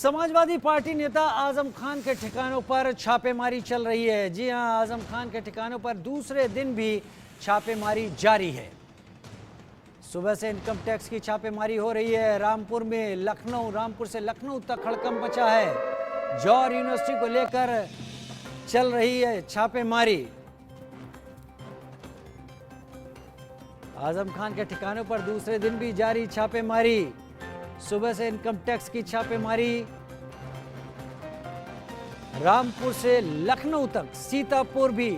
Samajwadi party नेता आजम खान के ठिकानों पर छापेमारी चल रही है। जी हां, आजम खान के ठिकानों पर दूसरे दिन भी छापेमारी जारी है। सुबह से इनकम टैक्स की छापेमारी हो रही है। रामपुर से लखनऊ तक हड़कंप मचा है। जौहर यूनिवर्सिटी को लेकर चल रही है छापेमारी। आजम खान के ठिकानों पर दूसरे दिन भी जारी छापेमारी। सुबह से इनकम टैक्स की छापेमारी। रामपुर से लखनऊ तक सीतापुर भी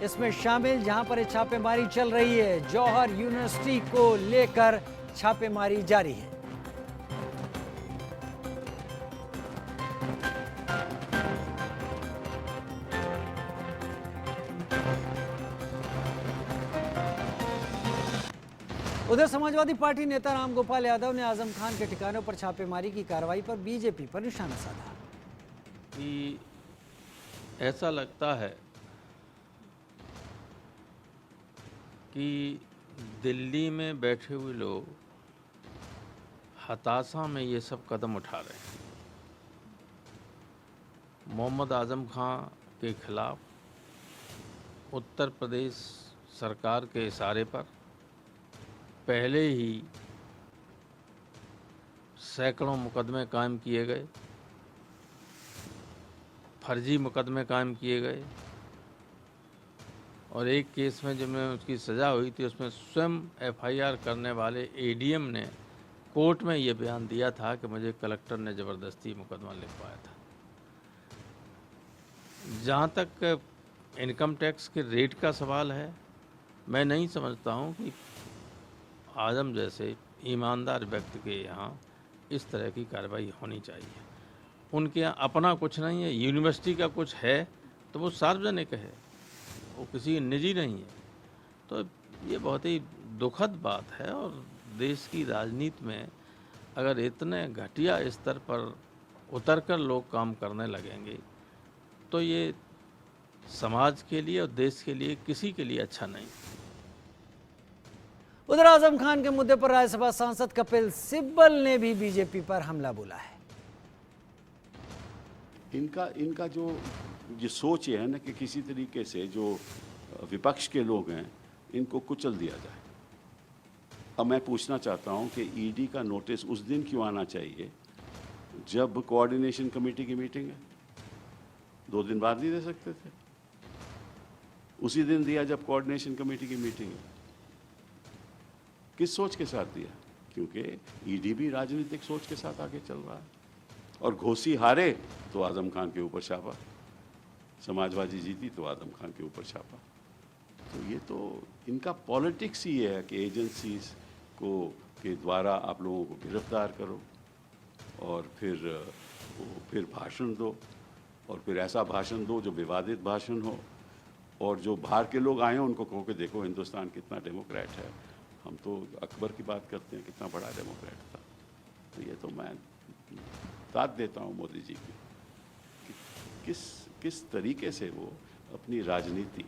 इसमें शामिल, जहां पर छापेमारी चल रही है। जौहर यूनिवर्सिटी को लेकर छापेमारी जारी है। उधर समाजवादी पार्टी नेता रामगोपाल यादव ने आजम खान के ठिकानों पर छापेमारी की कार्रवाई पर बीजेपी पर निशाना साधा। कि ऐसा लगता है कि दिल्ली में बैठे हुए लोग हताशा में ये सब कदम उठा रहे हैं। मोहम्मद आजम खान के खिलाफ उत्तर प्रदेश सरकार के इशारे पर पहले ही सैकड़ों मुकदमे कायम किए गए, फर्जी मुकदमे कायम किए गए और एक केस में जिसमें उसकी सज़ा हुई थी उसमें स्वयं एफआईआर करने वाले एडीएम ने कोर्ट में ये बयान दिया था कि मुझे कलेक्टर ने ज़बरदस्ती मुकदमा लिखवाया था। जहाँ तक इनकम टैक्स के रेट का सवाल है, मैं नहीं समझता हूँ कि आजम जैसे ईमानदार व्यक्ति के यहाँ इस तरह की कार्रवाई होनी चाहिए। उनके यहाँ अपना कुछ नहीं है, यूनिवर्सिटी का कुछ है तो वो सार्वजनिक है, वो किसी निजी नहीं है। तो ये बहुत ही दुखद बात है और देश की राजनीति में अगर इतने घटिया स्तर पर उतरकर लोग काम करने लगेंगे तो ये समाज के लिए और देश के लिए किसी के लिए अच्छा नहीं। उधर आजम खान के मुद्दे पर राज्यसभा सांसद कपिल सिब्बल ने भी बीजेपी पर हमला बोला है। इनका जो ये सोच है ना कि किसी तरीके से जो विपक्ष के लोग हैं इनको कुचल दिया जाए। अब मैं पूछना चाहता हूं कि ईडी का नोटिस उस दिन क्यों आना चाहिए जब कोऑर्डिनेशन कमेटी की मीटिंग है? 2 दिन बाद नहीं दे सकते थे? उसी दिन दिया जब कोऑर्डिनेशन कमेटी की मीटिंग है। किस सोच के साथ दिया? क्योंकि ईडी भी राजनीतिक सोच के साथ आगे चल रहा है और घोसी हारे तो आजम खान के ऊपर छापा, समाजवादी जीती तो आजम खान के ऊपर छापा। तो ये तो इनका पॉलिटिक्स ही है कि एजेंसीज को के द्वारा आप लोगों को गिरफ्तार करो और फिर भाषण दो और फिर ऐसा भाषण दो जो विवादित भाषण हो और जो बाहर के लोग आए हैं उनको कहो कि देखो हिंदुस्तान कितना डेमोक्रेट है। हम तो अकबर की बात करते हैं, कितना बड़ा डेमोक्रेट था। तो ये तो मैं साथ देता हूँ मोदी जी की कि किस तरीके से वो अपनी राजनीति।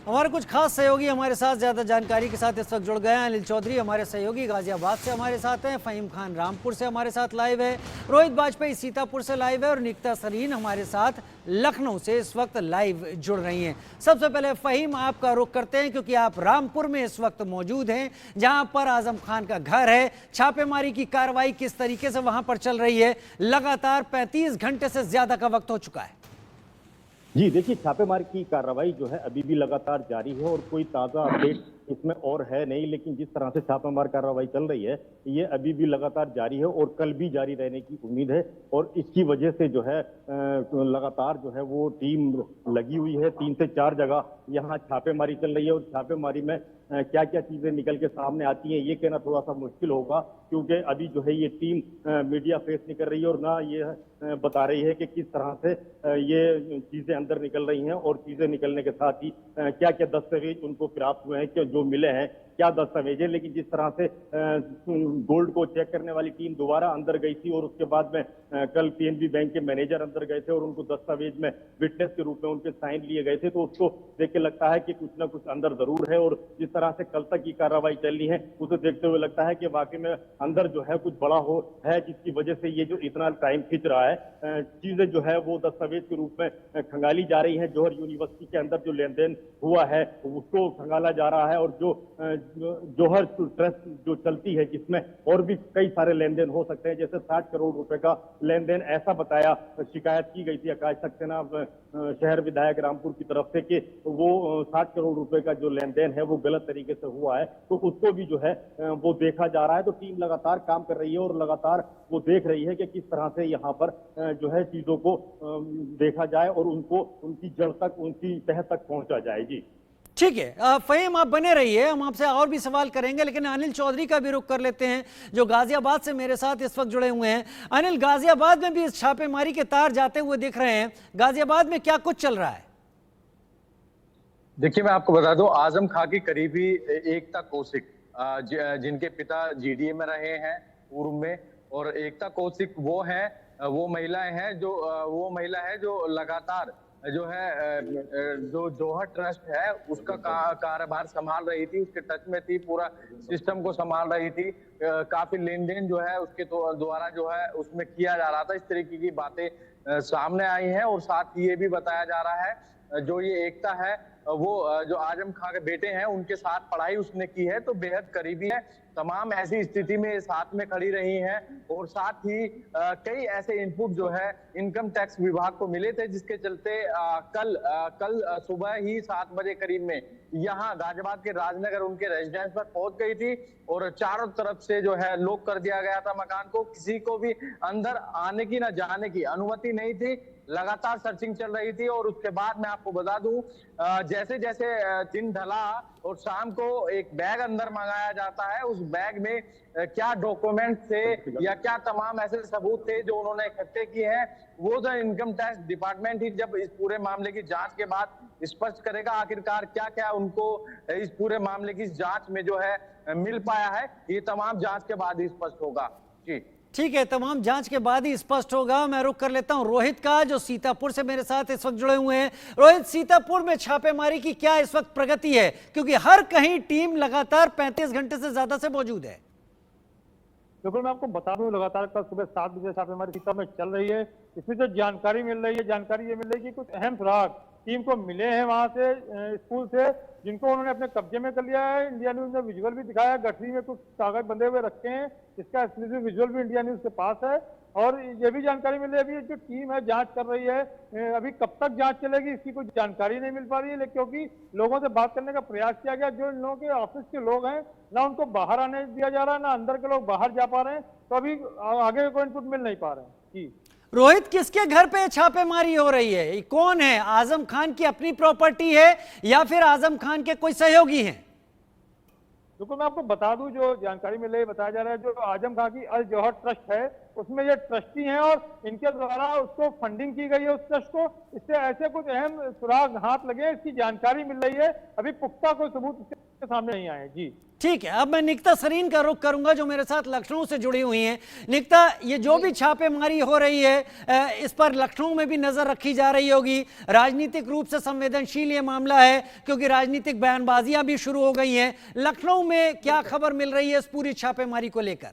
हमारे कुछ खास सहयोगी हमारे साथ ज्यादा जानकारी के साथ इस वक्त जुड़ गए हैं। अनिल चौधरी हमारे सहयोगी गाजियाबाद से हमारे साथ हैं, फहीम खान रामपुर से हमारे साथ लाइव है, रोहित बाजपेयी सीतापुर से लाइव है और निकिता सरीन हमारे साथ लखनऊ से इस वक्त लाइव जुड़ रही हैं। सबसे पहले फहीम, आपका रुख करते हैं क्योंकि आप रामपुर में इस वक्त मौजूद हैं जहां पर आजम खान का घर है। छापेमारी की कार्रवाई किस तरीके से वहां पर चल रही है? लगातार 35 घंटे से ज्यादा का वक्त हो चुका है। जी देखिए, छापेमारी की कार्रवाई जो है अभी भी लगातार जारी है और कोई ताज़ा अपडेट इसमें और है नहीं, लेकिन जिस तरह से छापेमार कार्रवाई चल रही है ये अभी भी लगातार जारी है और कल भी जारी रहने की उम्मीद है। और इसकी वजह से जो है लगातार जो है वो टीम लगी हुई है। 3 से 4 जगह यहाँ छापेमारी चल रही है और छापेमारी में क्या क्या चीजें निकल के सामने आती हैं ये कहना थोड़ा सा मुश्किल होगा, क्योंकि अभी जो है ये टीम मीडिया फेस नहीं कर रही है और ना ये बता रही है कि किस तरह से ये चीजें अंदर निकल रही हैं और चीजें निकलने के साथ ही क्या क्या दस्तावेज उनको प्राप्त हुए हैं, कि जो मिले हैं क्या दस्तावेज है, लेकिन जिस तरह से गोल्ड को चेक करने वाली टीम दोबारा अंदर गई थी और उसके बाद में कल पीएनबी बैंक के मैनेजर अंदर गए थे और उनको दस्तावेज में विटनेस के रूप में उनके साइन लिए गए थे, तो उसको देख के लगता है कि कुछ ना कुछ अंदर जरूर है। और जिस तरह से कल तक की कार्रवाई चल रही है उसे देखते हुए लगता है कि वाकई में अंदर जो है कुछ बड़ा हो है, जिसकी वजह से ये जो इतना टाइम खींच रहा है। चीजें जो है वो दस्तावेज के रूप में खंगाली जा रही है। जौहर यूनिवर्सिटी के अंदर जो लेन देन हुआ है उसको खंगाला जा रहा है, और जो जौहर ट्रस्ट जो चलती है जिसमें और भी कई सारे लेन देन हो सकते हैं, जैसे 60 करोड़ रुपए का लेन देन ऐसा बताया, शिकायत की गई थी आकाश सक्सेना शहर विधायक रामपुर की तरफ से कि वो 60 करोड़ रुपए का जो लेन देन है वो गलत तरीके से हुआ है, तो उसको भी जो है वो देखा जा रहा है। तो टीम लगातार काम कर रही है और लगातार वो देख रही है कि किस तरह से यहाँ पर जो है चीजों को देखा जाए और उनको उनकी जड़ तक, उनकी तह तक पहुंचा जाए। जी ठीक है, फहीम आप बने रहिए, हम आपसे और भी सवाल करेंगे, लेकिन अनिल चौधरी का भी रुख कर लेते हैं जो गाजियाबाद से मेरे साथ इस वक्त जुड़े हुए हैं। अनिल, गाजियाबाद में भी इस छापेमारी के तार जाते हुए दिख रहे हैं, गाजियाबाद में क्या कुछ चल रहा है? देखिए, मैं आपको बता दूं, आजम खां की करीबी एकता कौशिक, जिनके पिता जीडीए में रहे हैं पूर्व में, और एकता कौशिक वो महिला है जो लगातार जो है जो जौहर ट्रस्ट है उसका कार्यभार संभाल रही थी, उसके टच में थी, पूरा सिस्टम को संभाल रही थी। काफी लेन देन जो है उसके द्वारा जो है उसमें किया जा रहा था। इस तरीके की बातें सामने आई हैं, और साथ ही ये भी बताया जा रहा है जो ये एकता है वो जो आजम खां के बेटे हैं उनके साथ पढ़ाई उसने की है, तो बेहद करीबी है। तमाम ऐसी स्थिति में साथ में खड़ी रही हैं, और साथ ही कई ऐसे इनपुट जो है इनकम टैक्स विभाग को मिले थे, जिसके चलते कल सुबह ही 7 बजे करीब में यहाँ गाजियाबाद के राजनगर उनके रेजिडेंस पर पहुंच गई थी, और चारों तरफ से जो है लॉक कर दिया गया था मकान को। किसी को भी अंदर आने की न जाने की अनुमति नहीं थी। लगातार सर्चिंग चल रही थी, और उसके बाद मैं आपको बता दूं, जैसे जैसे दिन ढला और शाम को एक बैग अंदर मंगाया जाता है, उस बैग में क्या डॉक्यूमेंट थे या क्या तमाम ऐसे सबूत थे जो उन्होंने इकट्ठे किए हैं, वो जो इनकम टैक्स डिपार्टमेंट ही जब इस पूरे मामले की जांच के बाद स्पष्ट करेगा आखिरकार क्या क्या उनको इस पूरे मामले की जांच में जो है मिल पाया है। ये तमाम जांच के बाद ही स्पष्ट होगा। जी ठीक है, तमाम जांच के बाद ही स्पष्ट होगा। मैं रुक कर लेता हूं रोहित का, जो सीतापुर से मेरे साथ इस वक्त जुड़े हुए हैं। रोहित, सीतापुर में छापेमारी की क्या इस वक्त प्रगति है, क्योंकि हर कहीं टीम लगातार 35 घंटे से ज्यादा से मौजूद है? बिल्कुल, मैं आपको बता दूं, लगातार कल सुबह 7 बजे छापेमारी सीता में चल रही है। इसमें जो जानकारी मिल रही है, जानकारी ये मिल रही है कि कुछ अहम सुराग टीम को मिले हैं वहां से स्कूल से, जिनको उन्होंने अपने कब्जे में कर लिया है। इंडिया न्यूज ने विजुअल भी दिखाया, गठरी में कुछ कागज बंधे हुए रखे हैं, इसका एक्सक्लूसिव विजुअल भी इंडिया न्यूज के पास है। और ये भी जानकारी मिल रही है, अभी जो टीम है जांच कर रही है, अभी कब तक जांच चलेगी इसकी कोई जानकारी नहीं मिल पा रही है, क्योंकि लोगों से बात करने का प्रयास किया गया। जो इन लोगों के ऑफिस के लोग हैं, ना उनको बाहर आने दिया जा रहा है, ना अंदर के लोग बाहर जा पा रहे हैं, तो अभी आगे कोई इनपुट मिल नहीं पा रहे हैं। जी रोहित, किसके घर पे छापेमारी हो रही है? ये कौन है? आजम खान की अपनी प्रॉपर्टी है या फिर आजम खान के कोई सहयोगी हैं? बिल्कुल, मैं आपको बता दूं, जो जानकारी मिल रही है, बताया जा रहा है जो आजम खां की अल जौहर ट्रस्ट है उसमें ये ट्रस्टी हैं और इनके द्वारा उसको फंडिंग की गई है उस ट्रस्ट को। इससे ऐसे कुछ अहम सुराग हाथ लगे, इसकी जानकारी मिल रही है। अभी पुख्ता कोई सबूत इसके सामने नहीं आए। जी ठीक है, अब मैं निकिता सरीन का रुख करूंगा जो मेरे साथ लखनऊ से जुड़ी हुई हैं। निकिता, ये जो भी छापेमारी हो रही है इस पर लखनऊ में भी नजर रखी जा रही होगी। राजनीतिक रूप से संवेदनशील ये मामला है, क्योंकि राजनीतिक बयानबाजियां भी शुरू हो गई हैं। लखनऊ में क्या खबर मिल रही है इस पूरी छापेमारी को लेकर?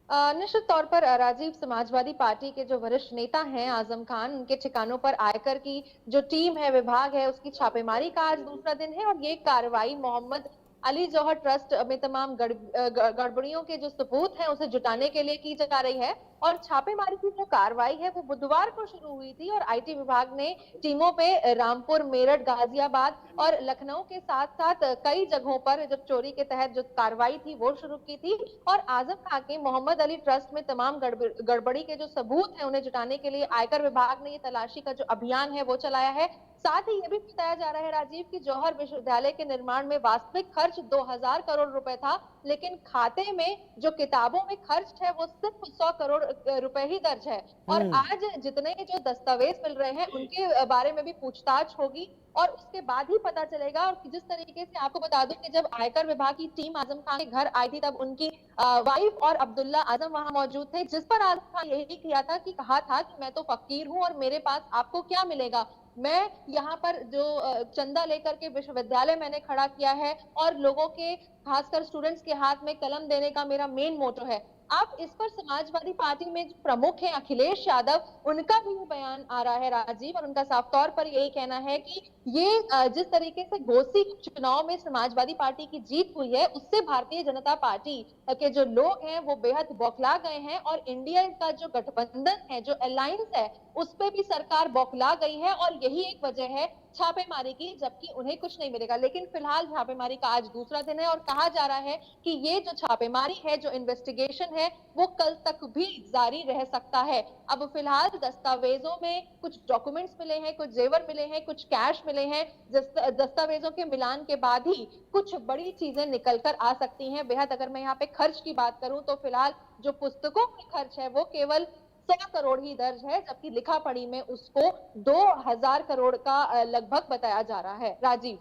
निश्चित तौर पर राजीव, समाजवादी पार्टी के जो वरिष्ठ नेता हैं आजम खान, उनके ठिकानों पर आयकर की जो टीम है, विभाग है, उसकी छापेमारी का आज दूसरा दिन है। और ये कार्रवाई मोहम्मद अली जौहर ट्रस्ट में तमाम गड़बड़ियों के जो सबूत हैं उसे जुटाने के लिए की जा रही है। और छापेमारी की जो कार्रवाई है वो बुधवार को शुरू हुई थी, और आईटी विभाग ने टीमों पे रामपुर, मेरठ, गाजियाबाद और लखनऊ के साथ साथ कई जगहों पर जो चोरी के तहत जो कार्रवाई थी वो शुरू की थी। और आजम खान के मोहम्मद अली ट्रस्ट में तमाम गड़बड़ी के जो सबूत हैं उन्हें जुटाने के लिए आयकर विभाग ने ये तलाशी का जो अभियान है वो चलाया है। साथ ही ये भी बताया जा रहा है राजीव की जौहर विश्वविद्यालय के निर्माण में वास्तविक खर्च 2000 करोड़ रुपए था, लेकिन खाते में जो किताबों में खर्च है वो सिर्फ 100 करोड़ रुपए ही दर्ज है। और आज जितने जो दस्तावेज मिल रहे हैं उनके बारे में भी पूछताछ होगी और उसके बाद ही पता चलेगा। और जिस तरीके से आपको बता दूं कि जब आयकर विभाग की टीम आजम खान के घर आई थी तब उनकी वाइफ और अब्दुल्ला आजम वहां मौजूद थे, जिस पर आजम खान यही किया था कि कहा था कि मैं तो फकीर हूं और मेरे पास आपको क्या मिलेगा, मैं यहाँ पर जो चंदा लेकर के विश्वविद्यालय मैंने खड़ा किया है और लोगों के खासकर स्टूडेंट्स के हाथ में कलम देने का मेरा मेन मोटो है। अब इस पर समाजवादी पार्टी में जो प्रमुख है अखिलेश यादव, उनका भी बयान आ रहा है राजीव, और उनका साफ तौर पर यही कहना है कि ये जिस तरीके से घोसी चुनाव में समाजवादी पार्टी की जीत हुई है उससे भारतीय जनता पार्टी के जो लोग हैं वो बेहद बौखला गए हैं और इंडिया का जो गठबंधन है, जो अलायंस है, उस पे भी सरकार बौखला गई है और यही एक वजह है छापेमारी की, जबकि उन्हें कुछ नहीं मिलेगा। लेकिन फिलहाल छापेमारी का आज दूसरा दिन है और कहा जा रहा है कि ये जो छापेमारी है, जो इन्वेस्टिगेशन है, वो कल तक भी जारी रह सकता है। अब फिलहाल दस्तावेजों में कुछ डॉक्यूमेंट्स मिले हैं, कुछ जेवर मिले हैं, कुछ कैश मिले हैं। दस्तावेजों के मिलान के बाद ही कुछ बड़ी चीजें निकल कर आ सकती हैं। बेहद अगर मैं यहाँ पे खर्च की बात करूं तो फिलहाल जो पुस्तकों में खर्च है वो केवल 100 करोड़ ही दर्ज है, जबकि लिखा पढ़ी में उसको 2000 करोड़ का लगभग बताया जा रहा है। राजीव,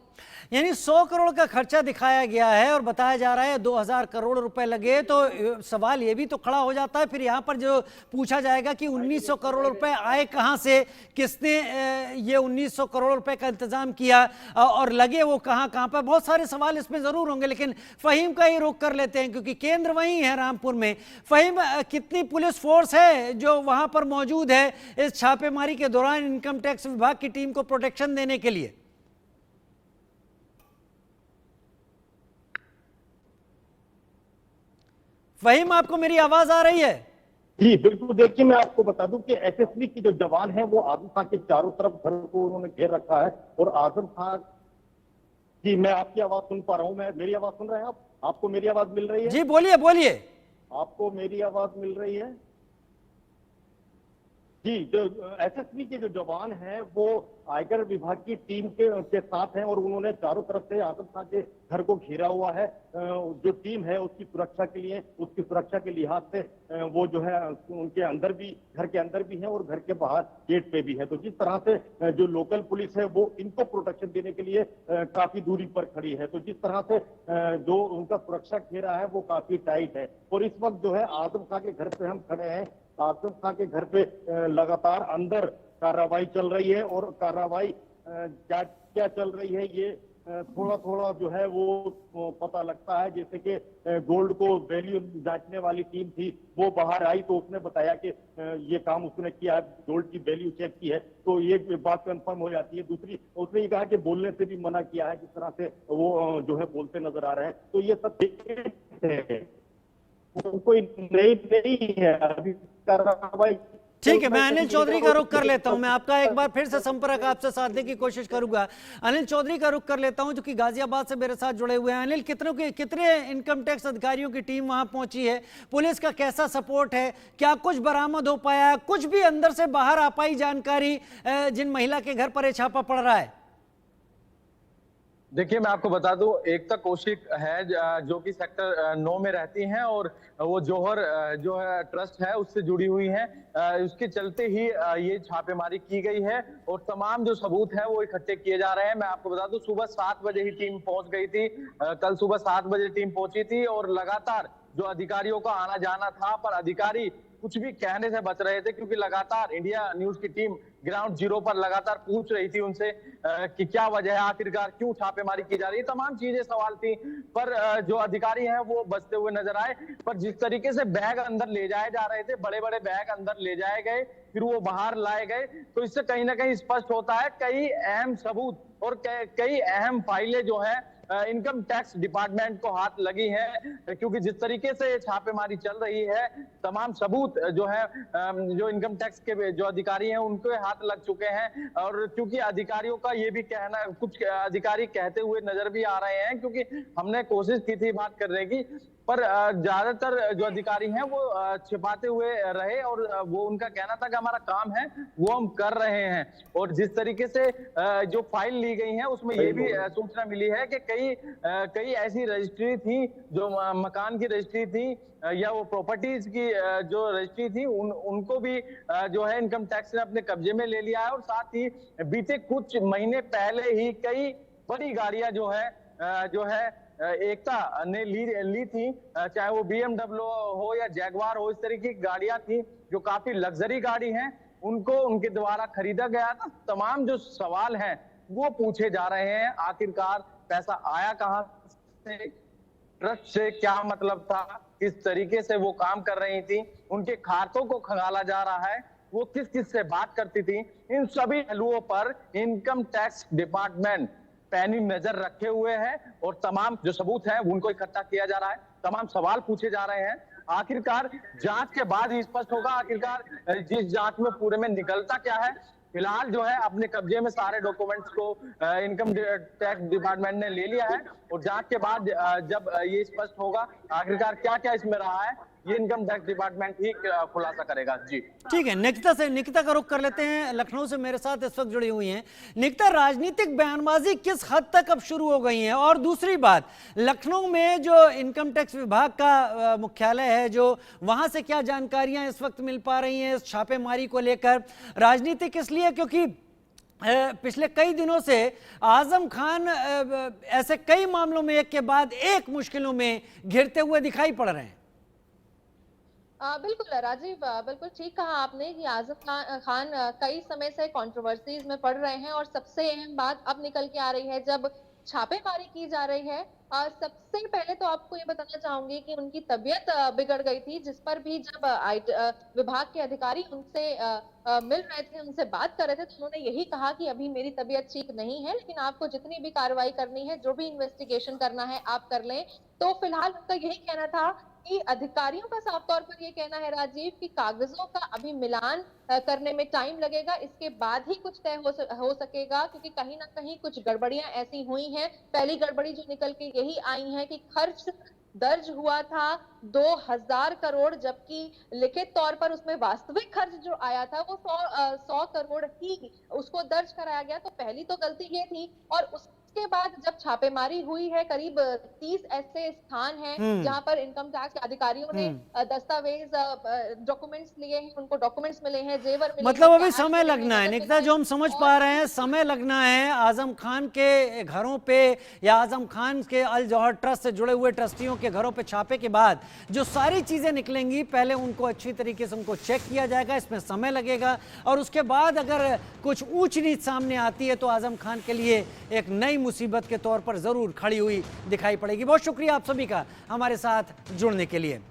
यानी 100 करोड़ का खर्चा दिखाया गया है और बताया जा रहा है 2000 करोड़ रुपए लगे, तो सवाल ये भी तो खड़ा हो जाता है फिर यहाँ पर जो पूछा जाएगा कि 1900 करोड़ रुपए आए कहाँ से, किसने ये 1900 करोड़ रुपए का इंतजाम किया और लगे वो कहाँ कहाँ पर। बहुत सारे सवाल इसमें जरूर होंगे, लेकिन फहीम का ही रुख कर लेते हैं क्योंकि केंद्र वही है रामपुर में। फहीम, कितनी पुलिस फोर्स है जो वहां पर मौजूद है इस छापेमारी के दौरान इनकम टैक्स विभाग की टीम को प्रोटेक्शन देने के लिए? फहीम, आपको मेरी आवाज आ रही है? जी बिल्कुल। देखिए, मैं आपको बता दूं कि एसएसबी के जो जवान हैं वो आजम खान के चारों तरफ घर को उन्होंने घेर रखा है और आजम खान जी, मैं आपकी आवाज सुन पा रहा हूं। मैं मेरी आवाज सुन रहे हैं आप? आपको मेरी आवाज मिल रही है? जी बोलिए बोलिए। आपको मेरी आवाज मिल रही है? जी, जो एसएसबी के जो जवान हैं वो आयकर विभाग की टीम के साथ हैं और उन्होंने चारों तरफ से आजम खान के घर को घेरा हुआ है। जो टीम है उसकी सुरक्षा के लिए, उसकी सुरक्षा के लिहाज से वो जो है उनके अंदर भी, घर के अंदर भी है और घर के बाहर गेट पे भी है। तो जिस तरह से जो लोकल पुलिस है वो इनको प्रोटेक्शन देने के लिए काफी दूरी पर खड़ी है, तो जिस तरह से जो उनका सुरक्षा घेरा है वो काफी टाइट है। और इस वक्त जो है आजम खान के घर पे हम खड़े हैं। आजम खान के घर पे लगातार अंदर कार्रवाई चल रही है और कार्रवाई क्या क्या चल रही है ये थोड़ा थोड़ा जो है वो पता लगता है। जैसे कि गोल्ड को वैल्यू जांचने वाली टीम थी, वो बाहर आई तो उसने बताया कि ये काम उसने किया है, गोल्ड की वैल्यू चेक की है, तो ये बात कंफर्म हो जाती है। दूसरी, उसने ये कहा कि बोलने से भी मना किया है, जिस तरह से वो जो है बोलते नजर आ रहे हैं। तो ये सब है, कोई नहीं है अभी कार्रवाई। ठीक है, मैं अनिल चौधरी का रुख कर लेता हूं। मैं आपका एक बार फिर से संपर्क आपसे साधने की कोशिश करूंगा। अनिल चौधरी का रुख कर लेता हूं जो कि गाजियाबाद से मेरे साथ जुड़े हुए हैं। अनिल, कितने इनकम टैक्स अधिकारियों की टीम वहां पहुंची है? पुलिस का कैसा सपोर्ट है? क्या कुछ बरामद हो पाया? कुछ भी अंदर से बाहर आ पाई जानकारी जिन महिला के घर पर यह छापा पड़ रहा है? देखिए, मैं आपको बता दूं, एकता कौशिक है जो कि सेक्टर 9 में रहती हैं और वो जौहर जो है ट्रस्ट है उससे जुड़ी हुई हैं। उसके चलते ही ये छापेमारी की गई है और तमाम जो सबूत है वो इकट्ठे किए जा रहे हैं। मैं आपको बता दूं, सुबह 7 बजे ही टीम पहुंच गई थी। कल सुबह 7 बजे टीम पहुंची थी और लगातार जो अधिकारियों का आना जाना था, पर अधिकारी कुछ भी कहने से बच रहे थे क्योंकि लगातार इंडिया न्यूज की टीम ग्राउंड जीरो पर लगातार पूछ रही थी उनसे कि क्या वजह है, आखिरकार क्यों छापेमारी की जा रही है, तमाम चीजें सवाल थी। पर जो अधिकारी हैं वो बचते हुए नजर आए। पर जिस तरीके से बैग अंदर ले जाए जा रहे थे, बड़े बड़े बैग अंदर ले जाए गए, फिर वो बाहर लाए गए, तो इससे कहीं ना कहीं स्पष्ट होता है कई अहम सबूत और कई अहम फाइलें जो है इनकम टैक्स डिपार्टमेंट को हाथ लगी है। क्योंकि जिस तरीके से छापेमारी चल रही है, तमाम सबूत जो है जो इनकम टैक्स के जो अधिकारी हैं उनके हाथ लग चुके हैं। और क्योंकि अधिकारियों का ये भी कहना, कुछ अधिकारी कहते हुए नजर भी आ रहे हैं, क्योंकि हमने कोशिश की थी बात करने की, पर ज्यादातर जो अधिकारी हैं वो छिपाते हुए रहे और वो उनका कहना था कि हमारा काम है वो हम कर रहे हैं। और जिस तरीके से जो फाइल ली गई है उसमें ये भी सूचना मिली है कि कई ऐसी रजिस्ट्री थी जो मकान की रजिस्ट्री थी या वो प्रॉपर्टीज की जो रजिस्ट्री थी उनको भी जो है इनकम टैक्स ने अपने कब्जे में ले लिया है। और साथ ही बीते कुछ महीने पहले ही कई बड़ी गाड़ियां जो है एकता ने ली थी, चाहे वो BMW हो या जैगवार हो, इस तरीके की गाड़ियां थी जो काफी लग्जरी गाड़ी हैं, उनको उनके द्वारा खरीदा गया था। तमाम जो सवाल हैं वो पूछे जा रहे हैं, आखिरकार पैसा आया कहां से, ट्रस्ट से क्या मतलब था, किस तरीके से वो काम कर रही थी, उनके खातों को खंगाला जा रहा है, वो किस किस से बात करती थी। इन सभी पहलुओं पर इनकम टैक्स डिपार्टमेंट पैनी नजर रखे हुए हैं और तमाम जो सबूत हैं उनको इकट्ठा किया जा रहा है, तमाम सवाल पूछे जा रहे हैं। आखिरकार जांच के बाद ही स्पष्ट होगा आखिरकार जिस जांच में पूरे में निकलता क्या है। फिलहाल जो है अपने कब्जे में सारे डॉक्यूमेंट्स को इनकम टैक्स डिपार्टमेंट ने ले लिया है और जांच के बाद जब ये स्पष्ट होगा आखिरकार क्या क्या इसमें रहा है, ये इनकम टैक्स डिपार्टमेंट ही खुलासा करेगा। जी ठीक है, निकिता का रुख कर लेते हैं, लखनऊ से मेरे साथ इस वक्त जुड़ी हुई हैं। निकिता, राजनीतिक बयानबाजी किस हद तक अब शुरू हो गई है? और दूसरी बात, लखनऊ में जो इनकम टैक्स विभाग का मुख्यालय है, जो वहां से क्या जानकारियां इस वक्त मिल पा रही हैं इस छापेमारी को लेकर? राजनीतिक इसलिए क्योंकि पिछले कई दिनों से आजम खान ऐसे कई मामलों में एक के बाद एक मुश्किलों में घिरते हुए दिखाई पड़ रहे हैं। बिल्कुल राजीव, बिल्कुल ठीक कहा आपने कि आजम खान कई समय से कंट्रोवर्सीज में पड़ रहे हैं और सबसे अहम बात अब निकल के आ रही है जब छापेमारी की जा रही है। सबसे पहले तो आपको ये बताना चाहूंगी कि उनकी तबीयत बिगड़ गई थी, जिस पर भी जब विभाग के अधिकारी उनसे मिल रहे थे, उनसे बात कर रहे थे, तो उन्होंने यही कहा कि अभी मेरी तबीयत ठीक नहीं है, लेकिन आपको जितनी भी कार्रवाई करनी है, जो भी इन्वेस्टिगेशन करना है आप कर लें। तो फिलहाल उनका यही कहना था कि अधिकारियों का साफ तौर पर ये कहना है राजीव कि कागजों का अभी मिलान करने में टाइम लगेगा, इसके बाद ही कुछ तय हो सकेगा, क्योंकि कहीं ना कहीं कुछ गड़बड़ियां ऐसी हुई हैं। पहली गड़बड़ी जो निकल के यही आई है कि खर्च दर्ज हुआ था 2000 करोड़, जबकि लिखित तौर पर उसमें वास्तविक खर्च जो आया था वो 100 करोड़ ही उसको दर्ज कराया गया। तो पहली तो गलती ये थी। और उसके बाद जब छापेमारी हुई है, करीब 30 ऐसे स्थान हैं जहां पर इनकम टैक्स अधिकारियों ने दस्तावेज डॉक्यूमेंट्स लिए हैं, उनको डॉक्यूमेंट्स मिले हैं, जेवर मिले, मतलब अभी समय लगना है निकिता, जो हम समझ पा रहे हैं समय लगना है आजम खान के घरों पे या आजम खान के अल जौहर ट्रस्ट से जुड़े हुए ट्रस्टियों के घरों पे छापे के बाद जो सारी चीजें निकलेंगी, पहले उनको अच्छी तरीके से उनको चेक किया जाएगा, इसमें समय लगेगा और उसके बाद अगर कुछ ऊंच नीच सामने आती है तो आजम खान के लिए एक नई मुसीबत के तौर पर जरूर खड़ी हुई दिखाई पड़ेगी। बहुत शुक्रिया आप सभी का हमारे साथ जुड़ने के लिए।